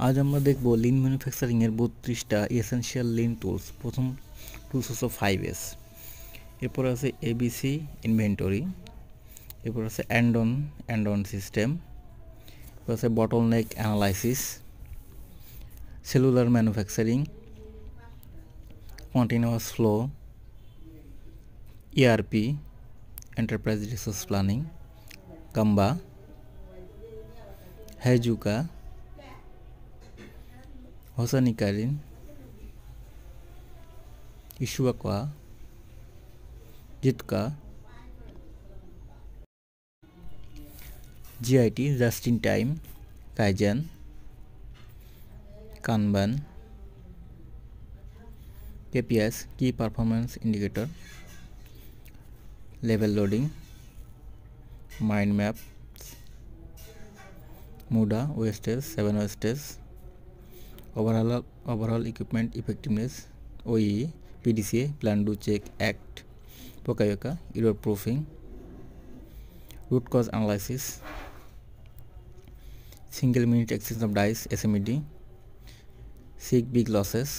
আজ আমরা দেখব লিন ম্যানুফ্যাকচারিং এর 32টা এসেনশিয়াল লিন টুলস। প্রথম টুলস হচ্ছে 5S, এরপর আছে এবিসি ইনভেন্টরি, এরপর আছে অ্যান্ড অন সিস্টেম, এরপর আছে bottleneck analysis, cellular manufacturing, continuous flow, ERP enterprise resource planning, gemba, heijunka, hoshin kanri, ishikawa, jidoka, JIT just in time, kaizen, kanban, KPIs key performance indicator, level loading, mind map, muda wastage 7 wastage, overall equipment effectiveness, ওই PDCA plan do check act, poka yoke error proofing, root cause analysis, single minute exchange of dies SMED, six big losses,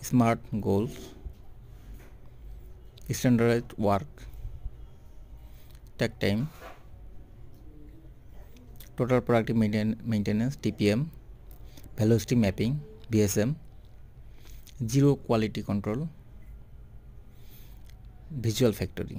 smart goals, standardised work, takt time, total productive maintenance TPM, velocity mapping VSM, zero quality control, visual factory.